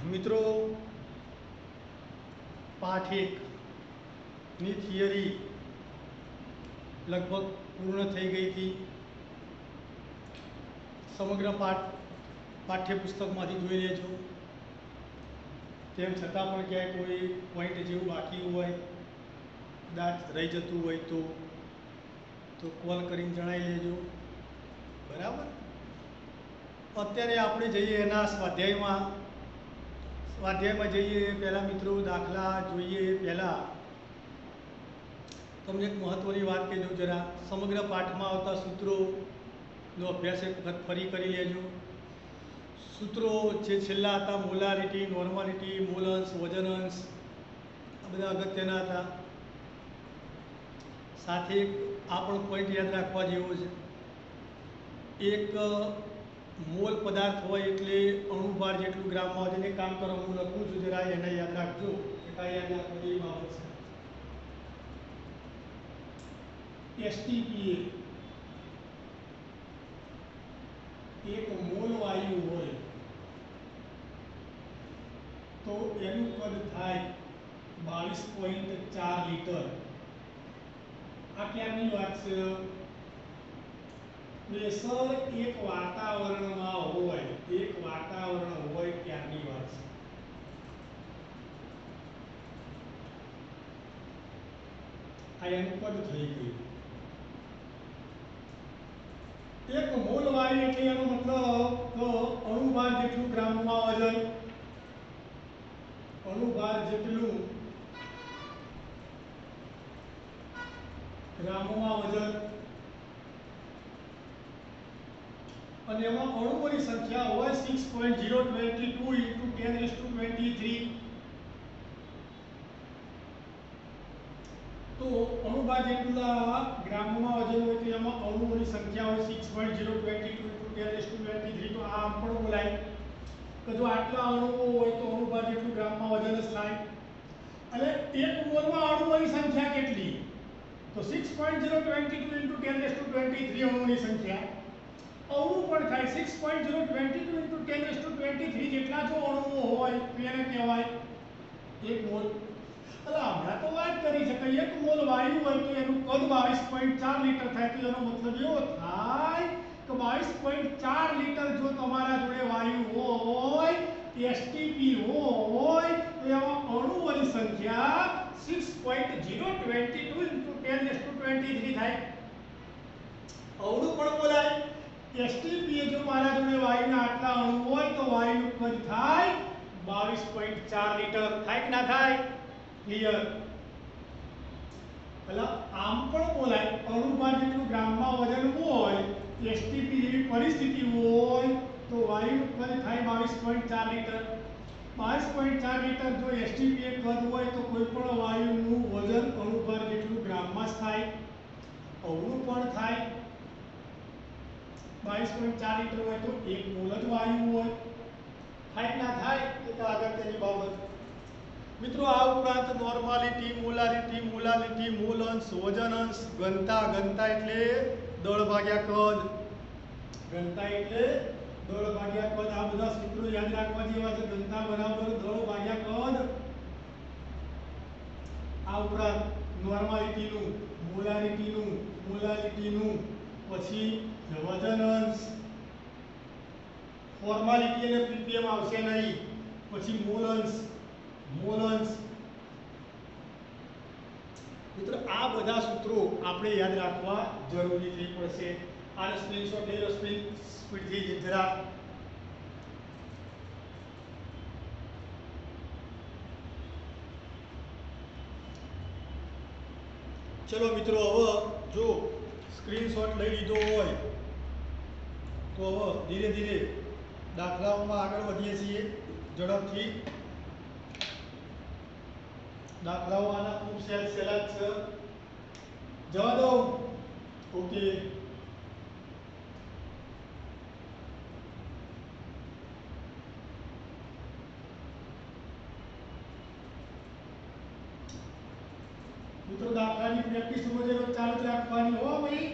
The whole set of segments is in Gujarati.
મિત્રો, પાઠ એકની થિયરી લગભગ પૂર્ણ થઈ ગઈ હતી. સમગ્ર પાઠ્યપુસ્તકમાંથી જોઈ લેજો. તેમ છતાં પણ ક્યાંય કોઈ પોઈન્ટ જેવું બાકી હોય, કદાચ રહી જતું હોય તો કોલ કરીને જણાવી લેજો. બરાબર. અત્યારે આપણે જઈએ એના સ્વાધ્યાયમાં જઈએ પહેલાં મિત્રો દાખલા જોઈએ પહેલાં તમને એક મહત્ત્વની વાત કહી દઉં જરા. સમગ્ર પાઠમાં આવતા સૂત્રોનો અભ્યાસ એક વખત ફરી કરી લેજો. સૂત્રો જે છેલ્લા હતા, મોલારિટી, નોર્માલિટી, મોલ અંશ, વજન અંશ, આ બધા અગત્યના હતા. સાથે આ પણ પોઈન્ટ યાદ રાખવા જેવો છે. એક મોલ પદાર્થ હોય એટલે અણુભાર જેટલું ગ્રામમાં હોય. એને કામ કરો, હું લખું છું જરા, એને યાદ રાખજો. યાદ રાખવા જેવી બાબત છે. એસટીપીએ એક મોલ વાયુ હોય તો એનું કદ થાય 22.4 લીટર. આ ક્યાંની વાત છે? પ્રેશર એક વાતાવરણમાં હોય ત્યારની વાત છે. આ એનું કદ થઈ ગયું. એક મોલ વાયુ એટલે એનો મતલબ અણુભાર જેટલું ગ્રામમાં વજન, અણુભાર જેટલું ગ્રામમાં વજન, અને એમાં અણુઓની સંખ્યા હોય 6.022 × 1023. તો અણુભાર જેટલા ગ્રામમાં વજન હોય તો એમાં અણુઓની સંખ્યા હોય 6.022 × 1023. તો આ પણ બોલાય કે જો આટલા અણુઓ હોય તો અણુભાર જેટલું ગ્રામમાં વજન જ થાય. અને એક મોલમાં અણુઓની સંખ્યા કેટલી? તો 6.022 × 1023 અણુઓની સંખ્યા. અણુ પણ થાય 6.022 × 1023 જેટલા જો અણુઓ હોય તો એને કહેવાય એક મોલ. એટલે હમણાં તો વાત કરી છે કે એક મોલ વાયુ હોય તો એનું કદ 22.4 લીટર થાય. તો એનો મતલબ એવો થાય કે 22.4 લીટર જો તમારા જોડે વાયુ હોય, એસટીપી હોય, તો એમાં અણુઓની સંખ્યા 6.022 × 1023 થાય. અણુ પણ બોલાય. એસટીપી જો મારા જોડે વાયુના આટલા અણુ હોય તો વાયુનું કદ થાય 22.4 લીટર. થાય કે ના થાય? ક્લિયર? એટલે આમ પણ બોલાય. અણુભાર જેટલું ગ્રામમાં વજન હોય, એસટીપી જેવી પરિસ્થિતિ હોય તો વાયુનું કદ થાય 22.4 લીટર. 22.4 લીટર જો એસટીપી કદ હોય તો કોઈ પણ વાયુનું વજન અણુભાર જેટલું ગ્રામમાં જ થાય. અણુ પણ થાય 22.4 લીટર હોય તો એક મોલ જ વાયુ હોય. થાય કે ના થાય? એ તો અગત્યની બાબત. મિત્રો, આ ઉપરાંત નોર્માલિટી, મોલાલિટી, મોલ અંશ, વજન અંશ, ઘનતા એટલે દળ ભાગ્યા કદ, આ બધા સૂત્રો યાદ રાખવા જેવા છે. ઘનતા બરાબર દળ ભાગ્યા કદ. આ ઉપરાંત નોર્માલિટીનું, મોલાલિટીનું, પછી વજન અંશ, ફોર્માલિટી અને પીપીએમ આવશે નહીં. પછી મોલ અંશ. મિત્રો, આ બધા સૂત્રો આપણે યાદ રાખવા જરૂરી થઈ પડશે. આને સ્ક્રીનશોટ લઈ લો સ્પીડથી જરા. ચલો મિત્રો, હવે જો સ્ક્રીનશોટ લઈ લીધો હોય તો હવે ધીરે ધીરે દાખલાઓમાં આગળ વધીએ છીએ ઝડપથી. દાખલાઓ આના ખૂબ સહેલા જ છે. જવા દો. ઓકે. મિત્રો, દાખલાની પ્રેક્ટિસ રોજ ચાલુ જ રાખવાની હો ભાઈ.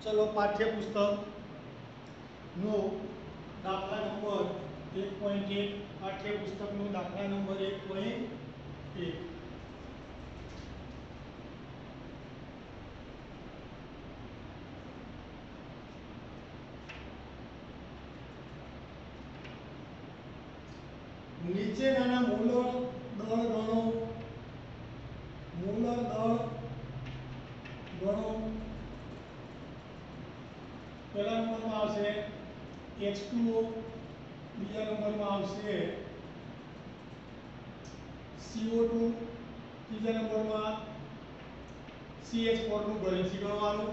ચલો પાઠ્યપુસ્તક નો દાખલા નંબર 1.1 પાઠ્યપુસ્તકનો દાખલા નંબર 1.1 નીચેનાના મૂલર દળ ગણો. મૂલર દળ ગણો. પહેલા નંબરમાં આવશે H2O, બીજા નંબરમાં આવશે CO2, ત્રીજા નંબરમાં CH4 નું ઘરેથી ગણવાનું.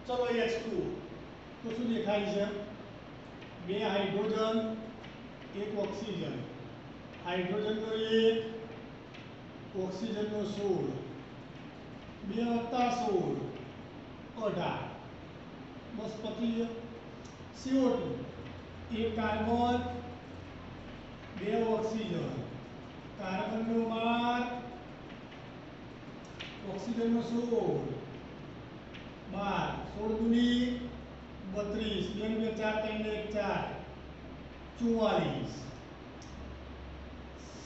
ચલો H2O તો શું દેખાય છે? બે હાઇડ્રોજન એક ઓક્સિજન. હાઇડ્રોજનનો 1, ઓક્સિજનનો 16, 2 + 16 18. બસ પતી ગયો. CO2 એક કાર્બન 2 ઓક્સિજન. કાર્બનનો 12, ઓક્સિજનનો 16, 12, 16 દુની 32, 2 × 4 = 4, 44.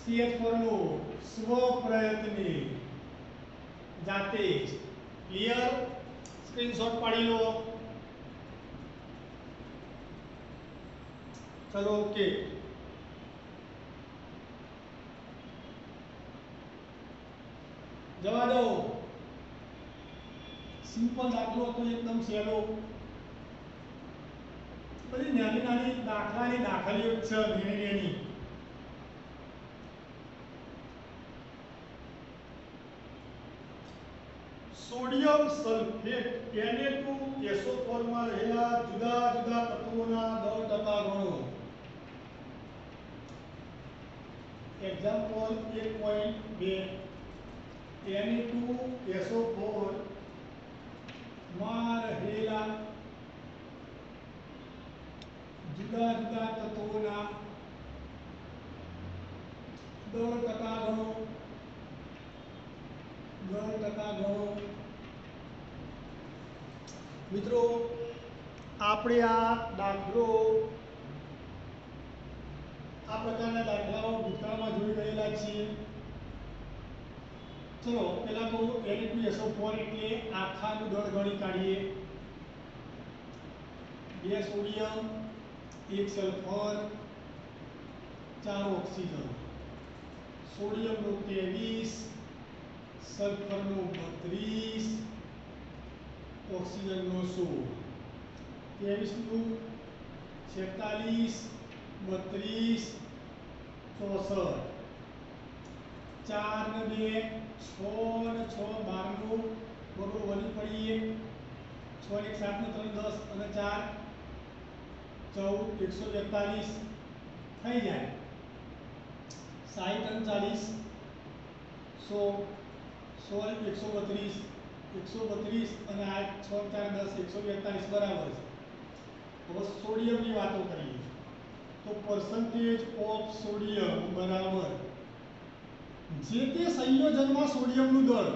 CH4 નો સ્વપ્રયત્ને જાતે જ. ક્લિયર? સ્ક્રીનશોટ પાડી લો. ચલો ઓકે. જવા દો. સિમ્પલ દાખલો તો એકદમ સહેલો. બધી નાની નાની દાખલાની દાખલીઓ જ છે, નાની નાની. સોડિયમ સલ્ફેટ Na2SO4 માં રહેલા જુદા જુદા તત્વોના દળ ટકા ગણો. એક્ઝામ્પલ 1.2 Na2SO4 માં રહેલા જુદા જુદા તત્વોના દળ ટકા ગણો. દળ ટકા ગણો. મિત્રો આપણે આ દાખલો, આ પ્રકારના દાખલાઓ ભૂતકાળમાં જોઈ રહેલા છીએ. ચલો પહેલા તો Na2SO4 એટલે આખાનું દળ ગણી કાઢીએ. 2 સોડિયમ 1 સલ્ફર 4 ઓક્સિજન. સોડિયમનો 23, સલ્ફરનો 32, ઓક્સિજનનો 16. 23 નું 46, 32, 64. 4 ને 2 6 ને 6 12 બરોબર વળી પડીએ. 6 ને 1 7 ને 3 10 અને 4 14 142 થઈ જાય. 60 અને 40 100 100 132 132 અને 8 6 4 10 142 બરાબર છે. હવે સોડિયમની વાતો કરીએ તો પર્સન્ટેજ ઓફ સોડિયમ બરાબર જે તે સંયોજનમાં સોડિયમનું દળ.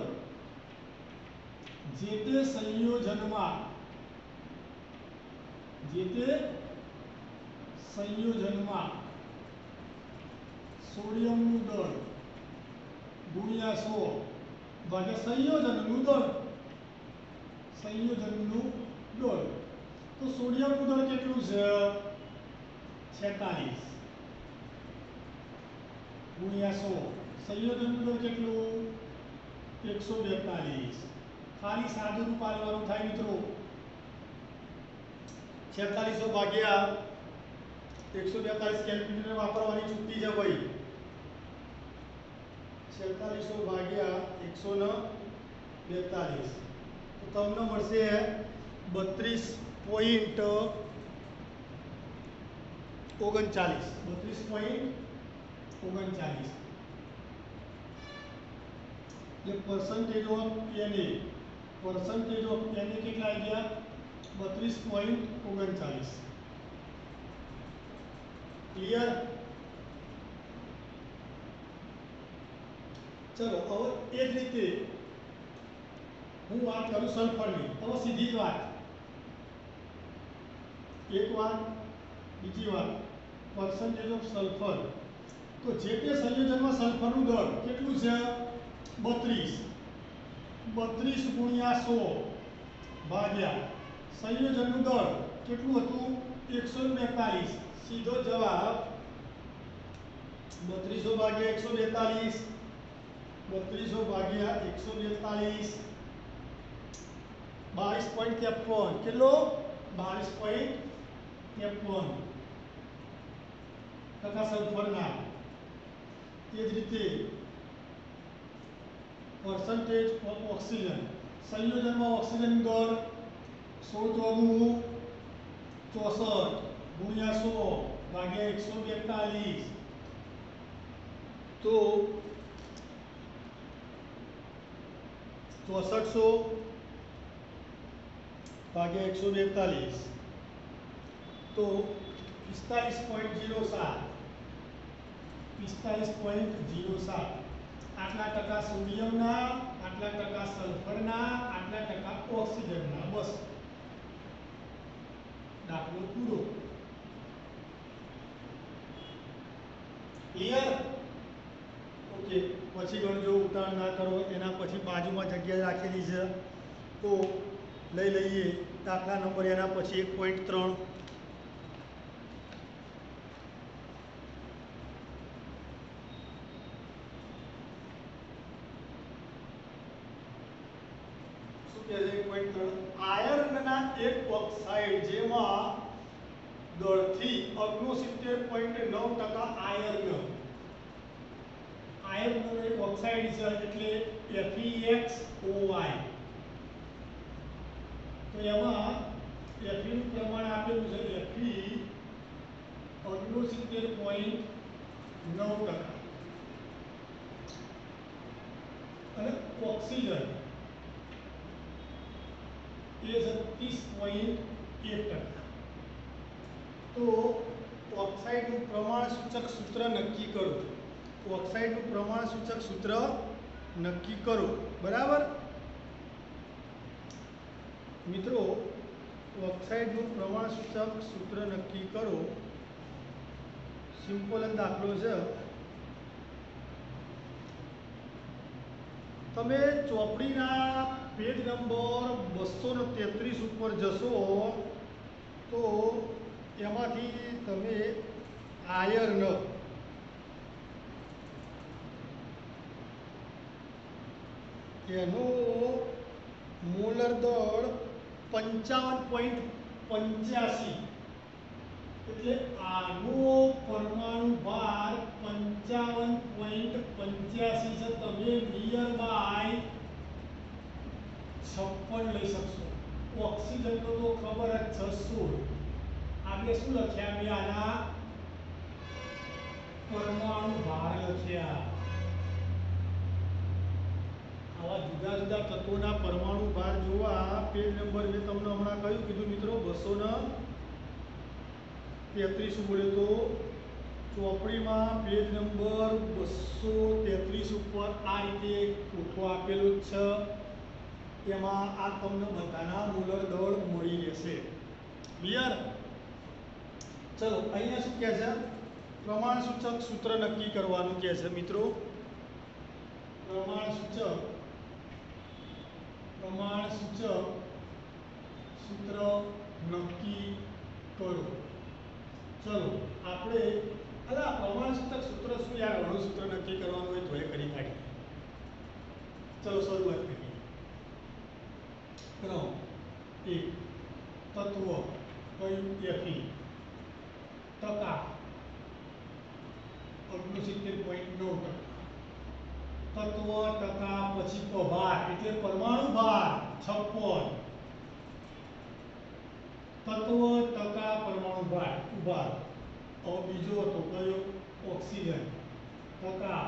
જે તે સંયોજનમાં સોડિયમનું દળ ગુણ્યા 100 ભાગ્યા સંયોજનનું દળ. સંયોજનનું દળ તો સોડિયમનું દળ કેટલું છે? 46 ગુણ્યા 100. સંયોજનનું દળ કેટલું? 142. ખાલી સાદું રૂપ આલવાનું થાય મિત્રો. 46 ભાગ્યા 142 કેલ્ક્યુલેટર વાપરવાની છૂટી છે ભાઈ. 46 ભાગ્યા 142 તો તમને મળશે 32.39. 32.39 એટલે percentage of Na. Percentage of Na કેટલા આવી ગયા? 32.39. ક્લિયર? ચલો હવે એ જ રીતે હું વાત કરું સલ્ફરની. હવે સીધી જ વાત. એક વાત. બીજી વાત, પર્સન્ટેજ ઓફ સલ્ફર. તો જે તે સંયોજનમાં સલ્ફરનું દળ કેટલું છે? 32. 32 ગુણ્યા 100 ભાગ્યા સંયોજનનું દળ કેટલું હતું? 142. સીધો જવાબ 3200 ભાગ્યા 142. 3200 ભાગ્યા 142 22.53. કેટલો? 22.53 ટકા સલ્ફરના. એ જ રીતે પર્સન્ટેજ ઓફ ઓક્સિજન. સંયોજનમાં ઓક્સિજન દળ 16 64 ગુણ્યા 100 ભાગ્યા 142. તો 6400 ભાગ્યા 142 તો 45.07. 45.07. આટલા ટકા સોડિયમના, આટલા ટકા સલ્ફરના, આટલા ટકા ઓક્સિજનના. બસ દાખલો પૂરો. ક્લિયર? ઓકે. પછી ગણજો, ઉતાવળ ના કરો. એના પછી બાજુમાં જગ્યા રાખેલી છે તો લઈ લઈએ. દાખલા નંબર એના પછી 1.3. આયર્નના એક ઓક્સાઇડ જેમાં દળથી 69.9% આયર્નનો એક ઓક્સાઇડ છે એટલે FeXOY. તો એમાં Fe નું પ્રમાણ આપેલું છે. Fe 69.9% અને ઓક્સિજન એ 30.1%. તો ઓક્સાઇડનું પ્રમાણસૂચક સૂત્ર નક્કી કરો. ઓક્સાઇડનું પ્રમાણસૂચક સૂત્ર નક્કી કરો. બરાબર મિત્રો? ઓક્સાઇડનું પ્રમાણસૂચક સૂત્ર નક્કી કરો. સિમ્પલ જ દાખલો છે. તમે ચોપડીના પેજ નંબર 233 ઉપર જશો તો એમાંથી તમે આયર્ન એનો મોલર દળ 55.85. એટલે આનો પરમાણુ ભાર 55.85 છે. તમે નિયર બાય 56 લઈ શકશો. ઓક્સિજનનો તો ખબર જ છે 16. આપણે શું લખ્યા? બે આના પરમાણુ ભાર લખ્યા. આવા જુદા જુદા તત્વોના પરમાણુ ભાર જોવા પેજ નંબર મેં તમને હમણાં કયું કીધું મિત્રો? 233 બોલ્યો તો ચોપડીમાં પેજ નંબર 233 ઉપર આ રીતે કોઠો આપેલો જ છે. એમાં આ તમને બધાના મોલર દળ મળી રહેશે. ક્લિયર? ચલો, અહીંયા શું કહે છે? પ્રમાણસૂચક સૂત્ર નક્કી કરવાનું કહે છે મિત્રો. પ્રમાણસૂચક સૂત્ર નક્કી કરો. ચલો આપણે પ્રમાણસૂચક સૂત્ર શું યાર? ઘણું સૂત્ર નક્કી કરવાનું હોય તો એ કરી કાઢીએ. ચલો શરૂઆત કરીએ. ક્રમ 1. તત્વ કયું? Fe. ટકા 69.9%. તત્વ ટકા પછી ભાર એટલે પરમાણુ ભાર 56. તત્વ ટકા પરમાણુ ભાર ઉભાર. હવે બીજો હતો કયો? ઓક્સિજન. ટકા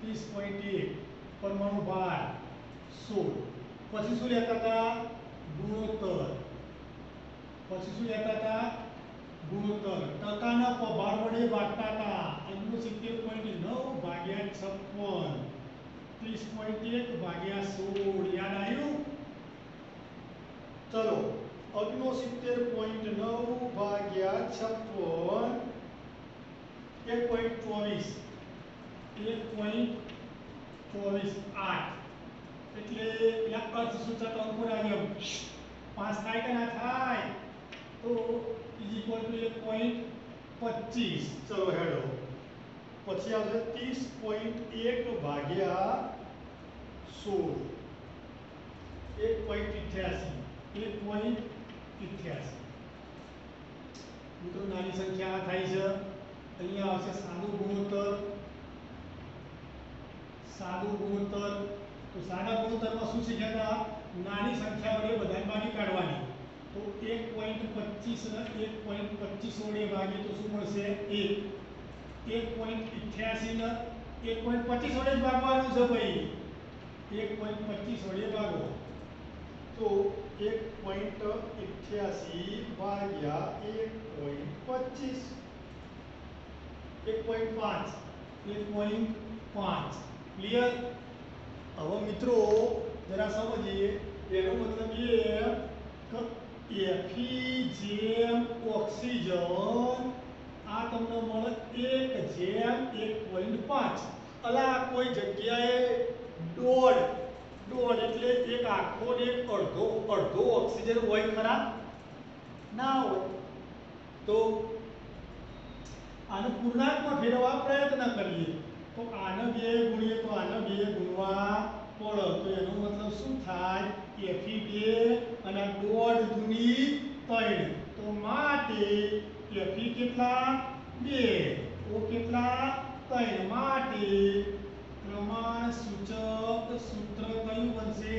30.1. પરમાણુ ભાર 16. પછી શું લેતા હતા? ગુણોત્તર. ટકાના ભાર વડે ભાગતા હતા. 69.9 ભાગ્યા 56. 30.1 ભાગ્યા 16. યાદ આવ્યું? ચલો 69.9 ભાગ્યા 56 1.24 1.24 એટલે એના અર્થ સૂચક અંકોના નિયમ 5 થાય કે ના થાય તો ઇઝ ઇક્વલ ટુ 1.25 ચલો હેડો પછી આવશે 30.1 ભાગ્યા 16 1.88 મિત્રો નાની સંખ્યા થાય છે અહીંયા આવશે સાદું ગુણોત્તર તો સાદા ગુણોત્તરમાં શું શીખ્યા હતા નાની સંખ્યા વડે બધાને ભાગી કાઢવાની તો 1.25 ને 1.25 વડે ભાગીએ તો શું મળશે 1 1.88 ને 1.25 વડે જ ભાગવાનું છે ભાઈ 1.25 વડે ભાગો તો 1.88 ભાગ્યા 1.25 1.5 ક્લિયર હવે મિત્રો જરા સમજીએ એનો મતલબ એ કે Fe ઓક્સિજન આ તમને મળે 1/1.5 અલા કોઈ જગ્યાએ દોઢ એટલે એક આખો ને એક અડધો ઓક્સિજન હોય ખરા ના હોય તો આને પૂર્ણાંકમાં ફેરવવા પ્રયત્ન કરીએ તો આને 2 ગુણીએ તો આને 2 ગુણવા પડે તો એનો મતલબ શું થાય Fe 2 અને દોઢ દુની 3 તો માટે Fe કેટલા 2 O કેટલા 3 માટે પ્રમાણ સૂચક સૂત્ર કયું બનશે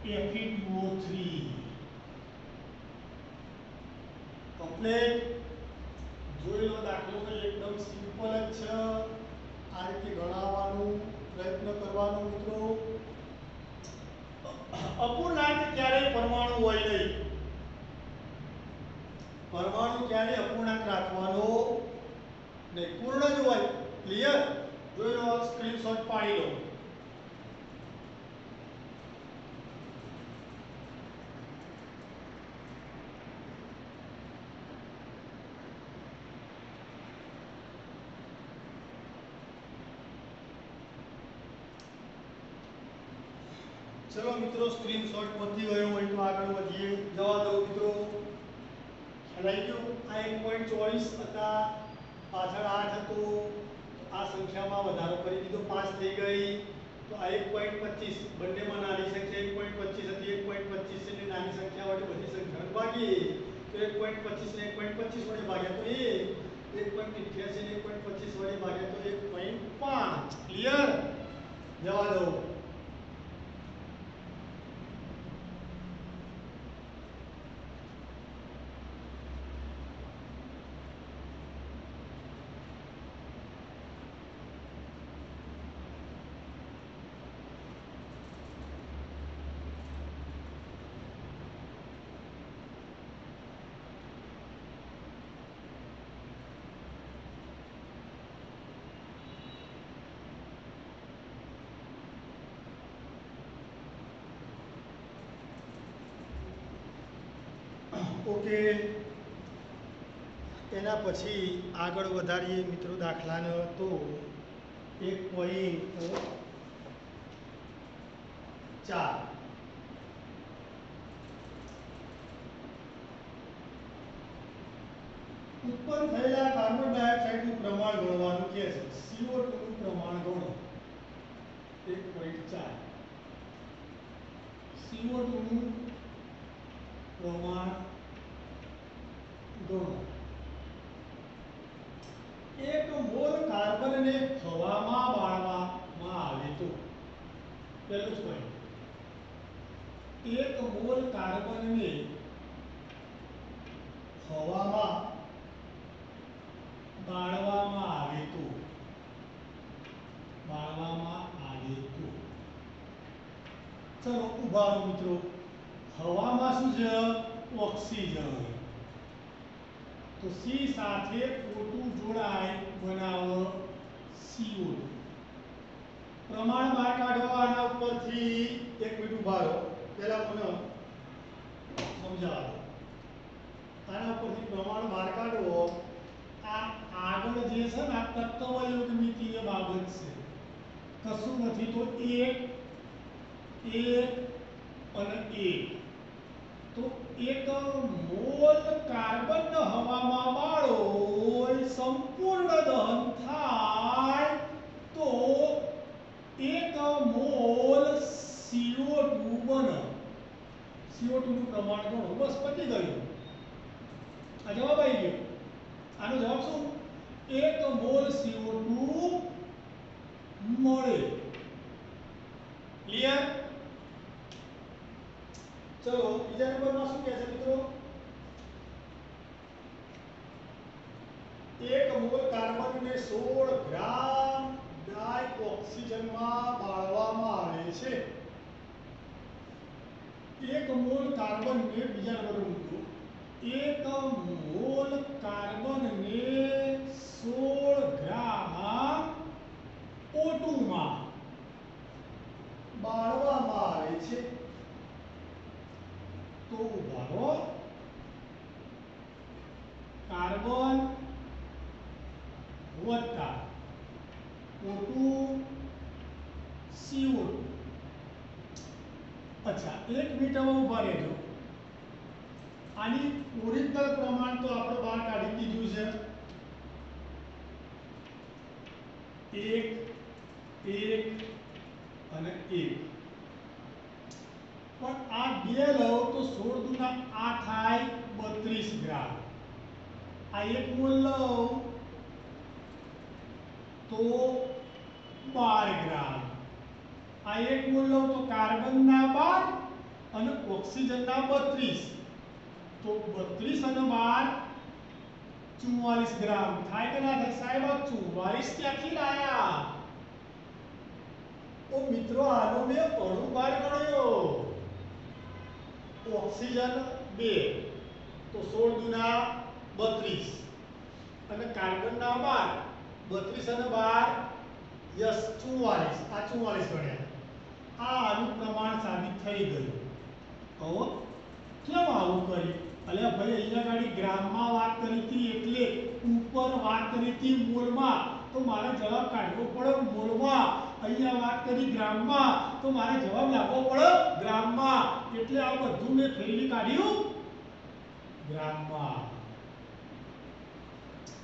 Fe2O3 કમ્પ્લીટ જોઈ લો દાખલો તો એકદમ સિમ્પલ જ છે આ રીતે ગણાવવાનું પ્રયત્ન કરવાનો મિત્રો અપૂર્ણાંક ક્યારેય પરમાણુ હોય નહીં પરમાણુ ક્યારેય અપૂર્ણાંક રાખવાનો નહીં પૂર્ણ જ હોય ક્લિયર જોઈ લો સ્ક્રીનશોટ પાડી લો चलो मित्रों स्क्रीनशॉट पती गयो હોય તો આગળ વધીએ જવા દો મિત્રો ખ્યાલ આવી ગયો આ 1.24 હતા પાછળ 8 હતો આ સંખ્યામાં વધારો કરી દીધો 5 થઈ ગઈ તો આ 1.25 બંનેમાં નાની સંખ્યા 1.25 હતી 1.25 ની નાની સંખ્યા વડે બધી સંખ્યાને ભાગીએ તો 1.25 ને 1.25 વડે ભાગ્યા તો 1.88 ને 1.25 વડે ભાગ્યા તો 1.5 ક્લિયર જવા દો ઓકે એના પછી આગળ વધારીએ મિત્રો દાખલાને તો 1.4 ઉત્પન્ન થયેલા કાર્બન ડાયોક્સાઇડનું પ્રમાણ ગણવાનું કહે છે CO2 નું પ્રમાણ ગણો 1.4 CO2 નું પ્રમાણ ગણો 1 મોલ કાર્બનને હવામાં બાળવામાં આવે તો પહેલું જ પોઈન્ટ 1 મોલ કાર્બનને હવામાં બાળવામાં આવે તો ચલો ઉભા રહો મિત્રો હવામાં શું છે ઓક્સિજન તો C સાથે O2 જોડાય બનાવો CO2 પ્રમાણ બહાર કાઢો આના ઉપરથી એક મિનિટ ઉભા રહો પહેલા મને સમજાવો આના ઉપરથી પ્રમાણ બહાર કાઢવો આ આગળ જે છે ને આ તત્વયુગ મિતીય બાબત છે કશું નથી તો 1 અને 1 તો 1 મોલ કાર્બન હવામાં બાળો સંપૂર્ણ દહન થાય તો 1 મોલ CO2 બને CO2 નું પ્રમાણ ગણો બસ પતી ગયું આ જવાબ આવી ગયો આનો જવાબ શું 1 મોલ CO2 મળે ક્લિયર चलो બીજા નંબરમાં શું કહે છે મિત્રો 1 મોલ કાર્બન ને 16 ગ્રામ ડાઈ ઓક્સિજનમાં બાળવામાં આવે છે 1 મોલ કાર્બન ને બીજા નંબર મૂકો 1 મોલ કાર્બન ને 16 ગ્રામ O2 માં બાળવામાં આવે છે तो उभारो कार्बन वत्ता O2 CO2 अच्छा 1 मिनट में उभा रहेजो आनी ओरिजिनल प्रमाण तो આપણે બહાર કાઢી દીધું છે 1 અને 1 પણ આ બે લઉં તો 16 દુના 8 થાય 32 ગ્રામ આ 1 મોલ લઉં તો 12 ગ્રામ આ 1 મોલ લઉં તો કાર્બનના 12 અને ઓક્સિજનના 32 તો 32 અને 12 44 ગ્રામ થાય કે ના થાય સાહેબ 44 ક્યાંથી લાયા ઓ મિત્રો આનો મેં અણુ ભાર ગણ્યો ऑक्सीजन 2 तो 16 दुना 32 અને કાર્બન ના 12 32 અને 12 यस 44 આ 44 ગણ્યા આ આનું પ્રમાણ સાબિત થઈ ગયું હવે કેમ આવું કરી અલ્યા ભાઈ અહીંયા ગાડી ગ્રામમાં વાત કરી હતી એટલે ઉપર વાત કરી હતી મોલમાં તો મારે જવાબ કાઢવો પડે મોલમાં અહીંયા વાત કરી ગ્રામમાં તો મારે જવાબ લાવવો પડે ગ્રામમાં એટલે આ બધું મેં ફેરવી કાઢ્યું ગ્રામમાં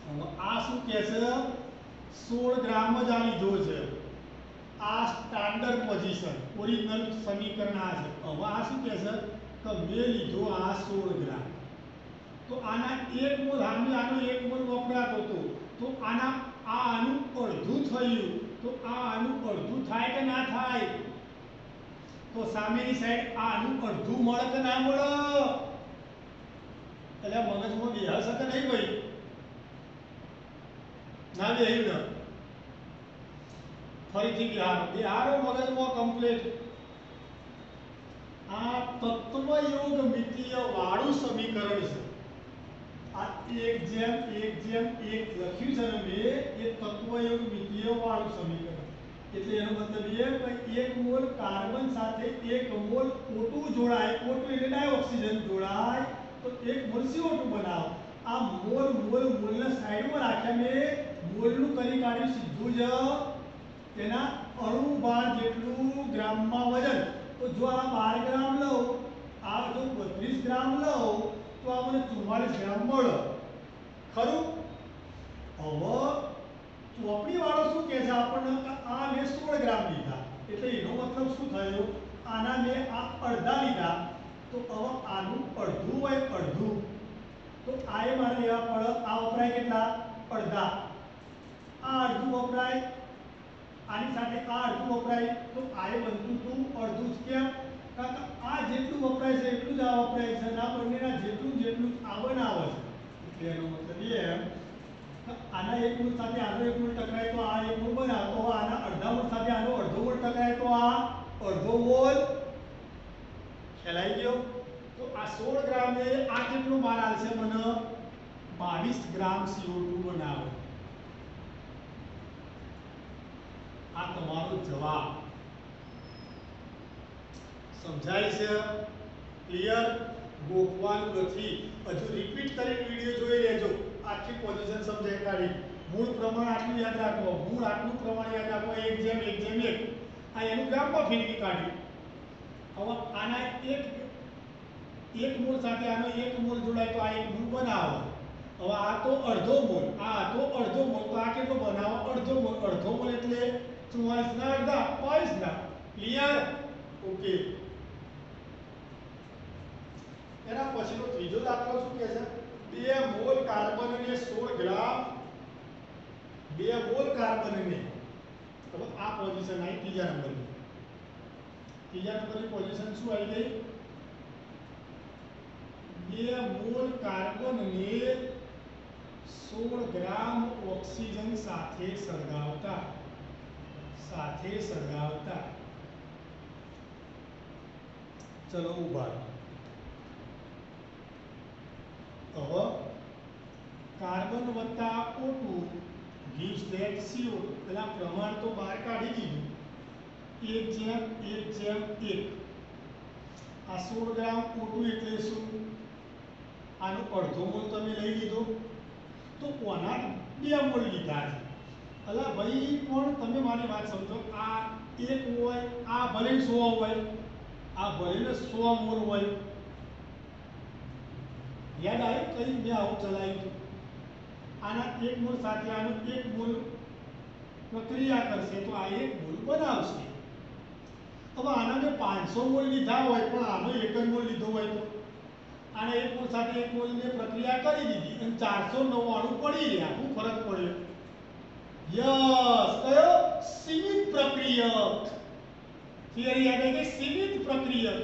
હવે આ શું કહે છે 16 ગ્રામ જ આ લીધો છે આ સ્ટાન્ડર્ડ પોઝિશન ઓરિજિનલ સમીકરણ આ છે હવે આ શું કહે છે કે મેં લીધો આ 16 ગ્રામ તો આના 1 મોલ હામે આનો 1 મોલ વપરાતો હતો તો આના આ આનું અડધું થયું તો આ આનું અડધું થાય કે ના થાય તો સામેની સાઈડ આ આનું અડધું મળે કે ના મળે એટલે મગજમાં બેહા શકે નહીં ભાઈ ના બેહ્યું ને ફરીથી બિહારો મગજમાં કમ્પ્લીટ આ તત્વયોગ મિતીય વાળું સમીકરણ છે આ 1:1:1 લખ્યું છે ને મેં એ તત્વયોગ મિતીય વાળું સમીકરણ એટલે એનો મતલબ એ કે 1 મોલ કાર્બન સાથે 1 મોલ O2 જોડાય O2 એટલે ડાયોક્સિજન જોડાય તો 1 મોલ CO2 બનાવો આ મોલ મોલને સાઈડમાં રાખ્યા મેં મોલનું કરી કાઢ્યું સીધું જ તેના અણુ ભાર જેટલું ગ્રામમાં વજન તો જો આ 12 ગ્રામ લઉં આ જો 32 ગ્રામ લઉં તો આ મને 44 ગ્રામ મળે ખરું હવે ચોપડી વાળો શું કહે છે આપણને કે આ મેં 16 ગ્રામ લીધા એટલે એનો મતલબ શું થયો આના મેં આ અડધા લીધા તો હવે આનું અડધું હોય અડધું તો આ એ મારે લેવા પડે આ વપરાય કેટલા અડધા આ અડધું વપરાય આની સાથે આ અડધું વપરાય તો આ એ બનતું હતું અડધું જ કેમ કારણ કે આ જેટલું વપરાય છે એટલું જ આ વપરાય છે ના બંનેના જેટલું જેટલું આ બનાવે છે એટલે એનો મતલબ એમ આના 1 મોલ સાથે આનો 1 મોલ ટકરાય તો આ 1 મોલ બને તો આના અડધા મોલ સાથે આનો અડધો મોલ ટકરાય તો આ અડધો મોલ ખેલાઈ ગયો તો આ 16 ગ્રામ એ આ કેટલું બહાર આવશે મને 22 ગ્રામ CO2 બનાવે આ તમારો જવાબ સમજાય છે ક્લિયર ગોખવાનું નથી. હજુ રિપીટ કરીને વિડિયો જોઈ લેજો, આખી પોઝિશન સમજાય કાઢી. મૂળ પ્રમાણ આટલું યાદ રાખો, મૂળ આટલું પ્રમાણ યાદ રાખો, 1:1:1. આ એનું ગ્રાફમાં ફેરવી કાઢ્યું. હવે આના એક મૂળ સાથે આનો એક મૂળ જોડાય તો આ એક મૂળ બનાવો. હવે આ તો અડધો મૂળ, આ તો અડધો મૂળ, તો આ કેટલો બનાવો? અડધો મૂળ. અડધો મૂળ એટલે 44 ના અડધા 22 ના. ક્લિયર? ઓકે. એના પછીનો ત્રીજો દાખલો શું કહે છે? 2 મોલ કાર્બન અને 16 ગ્રામ 2 મોલ કાર્બન ને, હવે આ પોઝિશન આવી ત્રીજા નંબરની. ત્રીજા નંબરની પોઝિશન શું આવી ગઈ? 2 મોલ કાર્બન ને 16 ગ્રામ ઓક્સિજન સાથે સળગાવતા ચલો ઉભા. હવે કાર્બન વત્તા O2 gives that CO, પેલા પ્રમાણ તો બહાર કાઢી દીધું. 1:1:1. આ 16 ગ્રામ O2 એટલે શું? આનો અડધો મોલ તમે લઈ લીધો તો કોના 2 મોલ લીધા છે. અલા ભાઈ પણ તમે મારી વાત સમજો, આ 1 હોય, આ ભલે 100 હોય, આ ભલે 100 મોલ હોય. યાદ આવ્યું કઈ મેં આવું ચલાવ્યું? આના 1 મોલ સાથે આનો 1 મોલ પ્રક્રિયા કરશે તો આ 1 મોલ બનાવશે. હવે આના મેં 500 મોલ લીધા હોય પણ આનો 1 જ મોલ લીધો હોય તો આના 1 મોલ સાથે 1 મોલ ને પ્રક્રિયા કરી દીધી અને 499 પડી રહ્યા. શું ફરક પડ્યો? યસ, કયો? સીમિત પ્રક્રિયક. થિયરી યાદ આવી ગઈ? સીમિત પ્રક્રિયક.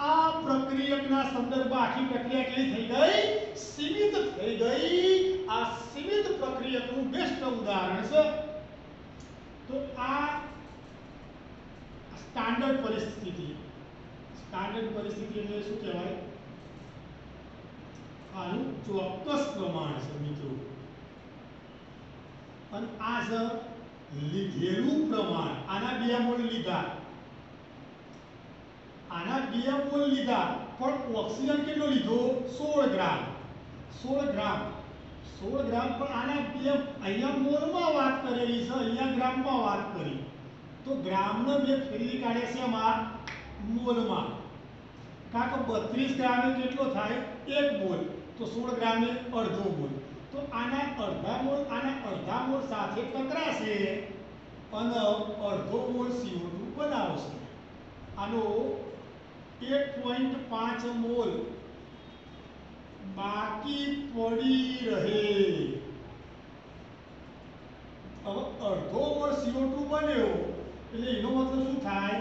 આ પ્રક્રિયકના સંદર્ભમાં આખી પ્રક્રિયા કેવી થઈ ગઈ? સીમિત થઈ ગઈ. આ સીમિત પ્રક્રિયકનું બેસ્ટ ઉદાહરણ છે. તો આ સ્ટાન્ડર્ડ પરિસ્થિતિ. સ્ટાન્ડર્ડ પરિસ્થિતિ એટલે શું કહેવાય? આનું ચોક્કસ પ્રમાણ છે મિત્રો. અને આ છે લીધેલું પ્રમાણ. આના 2 મોલ લીધા, આના 2 મોલ લીધા પણ ઓક્સિજન કેટલો લીધો? 16 ગ્રામ. 16 ગ્રામ પણ આના 2 અહીંયા મોલમાં વાત કરેલી છે, અહીંયા ગ્રામમાં વાત કરી. તો ગ્રામનો બે ફેરવી કાઢે છે એમાં મોલમાં. કારણ કે 32 ગ્રામે કેટલો થાય? 1 મોલ. તો 16 ગ્રામે અડધો મોલ. તો આના અડધા મોલ સાથે ટકરાશે અને અડધો મોલ CO2 બનાવશે. આનો 1.5 મોલ બાકી પડી રહે. હવે અડધો મોલ CO2 બન્યો એટલે એનો મતલબ શું થાય?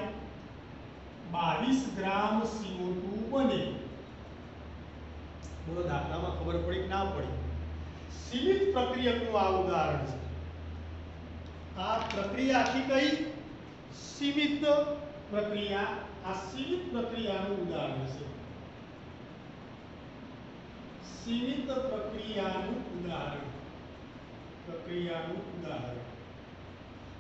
22 ગ્રામ CO2 બને. બોલો દાખલામાં ખબર પડી કે ના પડી? સીમિત પ્રક્રિયકનું આ ઉદાહરણ છે. આ પ્રક્રિયા આખી કઈ? સીમિત પ્રક્રિયા. આ સીમિત પ્રક્રિયાનું ઉદાહરણ છે. સીમિત પ્રક્રિયાનું ઉદાહરણ.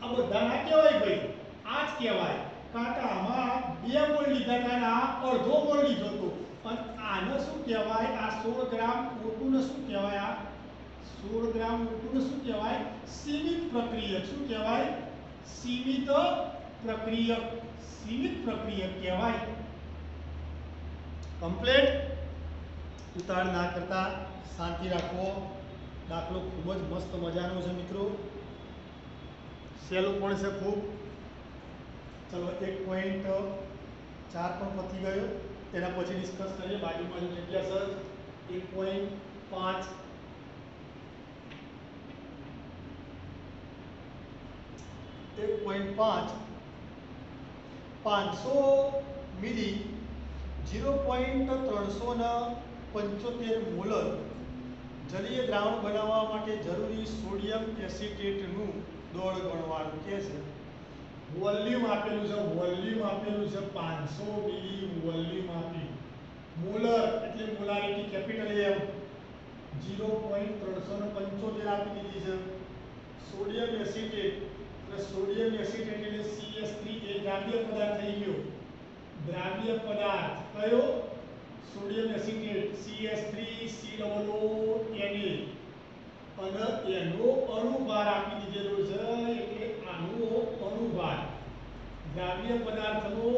આ બધા ના કહેવાય ભાઈ, આ જ કહેવાય. કારણ કે આમાં 2 મોલ લીધા હતા, આ અડધો મોલ લીધો હતો. અને આને શું કહેવાય? આ 16 ગ્રામ O2 ને શું કહેવાય? આ 16 ગ્રામ O2 ને શું કહેવાય? સીમિત પ્રક્રિયક. શું કહેવાય? સીમિત પ્રક્રિયક. સીમિત પ્રક્રિયક કહેવાય. કમ્પ્લીટ. ઉતાળ ના કરતા શાંતિ રાખો. દાખલો ખૂબ જ મસ્ત મજાનો છે મિત્રો. સહેલું પણ છે ખૂબ. ચલો 1.4 પણ પતી ગયો. તેના પછી ડિસ્કસ કરીએ. બાજુમાં જો જગ્યા છે 1.5. 1.5 500 મિલી 0.375 મોલર જલીય દ્રાવણ બનાવવા માટે જરૂરી સોડિયમ એસિટેટનું દળ ગણવાનું કે છે. વોલ્યુમ આપેલું છે, 500 મિલી વોલ્યુમ આપ્યું. મોલર એટલે મોલારિટી કેપિટલ M 0.375 આપી દીધી છે. સોડિયમ એસિટેટ એટલે CS3 એ દ્રાવ્ય પદાર્થ થઈ ગયો. દ્રાવ્ય પદાર્થ કયો? સોડિયમ એસિટેટ CS3COO Na અને એનો અણુભાર આપી દીધેલો છે એટલે આનો અણુભાર દ્રાવ્ય પદાર્થનો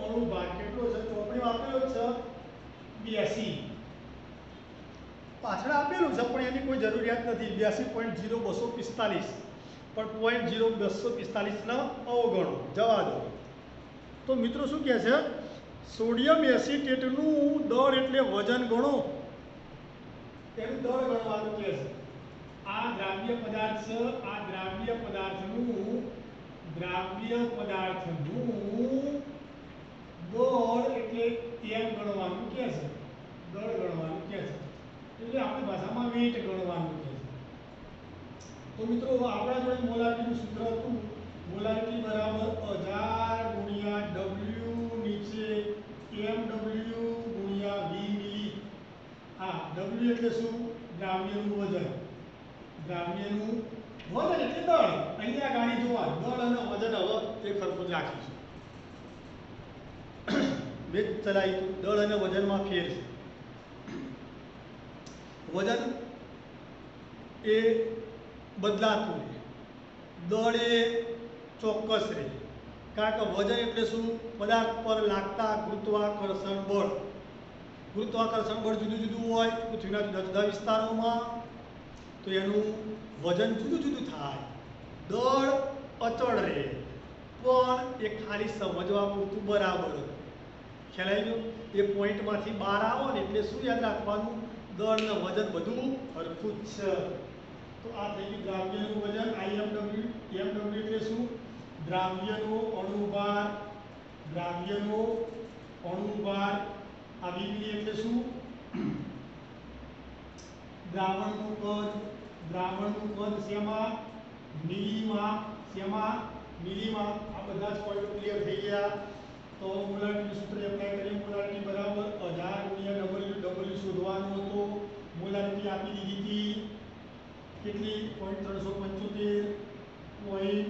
અણુભાર કેટલો છે તો આપણે આપેલો છે 82 પાછળ આપેલું છે પણ એની કોઈ જરૂરિયાત નથી 82.0245 પણ 0.0245 ના અવગણો જવા દો તો મિત્રો શું કહે છે સોડિયમ એસિટેટનું દળ એટલે વજન ગણો તેનું દળ ગણવાનું કહે છે આ દ્રાવ્ય પદાર્થ છે આ દ્રાવ્ય પદાર્થનું દળ એટલે એમ ગણવાનું કહે છે દળ ગણવાનું કહે છે એટલે આપણી ભાષામાં વેટ ગણવાનું કહે છે તો મિત્રો આપણા જોડે મોલારિટીનું સૂત્ર હતું મોલારિટી બરાબર 1000 ગુણ્યા W નીચે MW ગુણ્યા V મિલી હા W એટલે શું દ્રાવ્યનું વજન એટલે દળ અહીંયા ગાડી જોવા દળ અને વજન હવે તે ખરખું જ રાખીશું બે ચલાવી દળ અને વજનમાં ફેર છે વજન એ બદલાતું રહે દળ એ ચોક્કસ રહે કારણ કે વજન એટલે શું પદાર્થ પર લાગતા ગુરુત્વાકર્ષણ બળ જુદું જુદું હોય પૃથ્વીના જુદા જુદા વિસ્તારોમાં તો એનું વજન જુદું જુદું થાય દળ અચળ રહે પણ એ ખાલી સમજવા પૂરતું બરાબર ખ્યાલ આવી ગયો એ પોઈન્ટમાંથી બહાર આવો ને એટલે શું યાદ રાખવાનું દળ ને વજન બધું સરખું જ છે તો આ થઈ ગયું દ્રાવ્યનું વજન IMW એટલે શું દ્રાવ્યનો અણુભાર આ વીમી એટલે શું દ્રાવણનું કદ શેમાં મિલીમાં આ બધા જ પોઈન્ટ ક્લિયર થઈ ગયા તો મોલારિટીનું સૂત્ર એપ્લાય કરીએ મોલારિટી બરાબર 1000 ગુણ્યા W શોધવાનું હતો મોલારિટી આપી દીધી હતી કેટલી 0.375 1000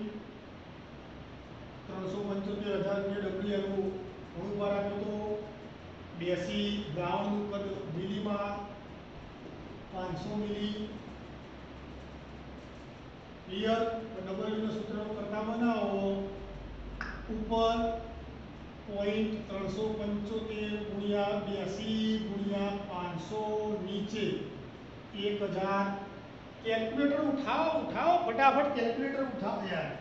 ગુણ્યા W એનું અણુભાર આપ્યો હતો 82 દ્રાવણનું કદ મિલીમાં 500 મિલી ક્લિયર W નું સૂત્ર કરતા બનાવો ઉપર 0.375 ગુણ્યા 82 ગુણ્યા 500 નીચે 1000 કેલ્ક્યુલેટર ઉઠાવો ફટાફટ કેલ્ક્યુલેટર ઉઠાવો યાર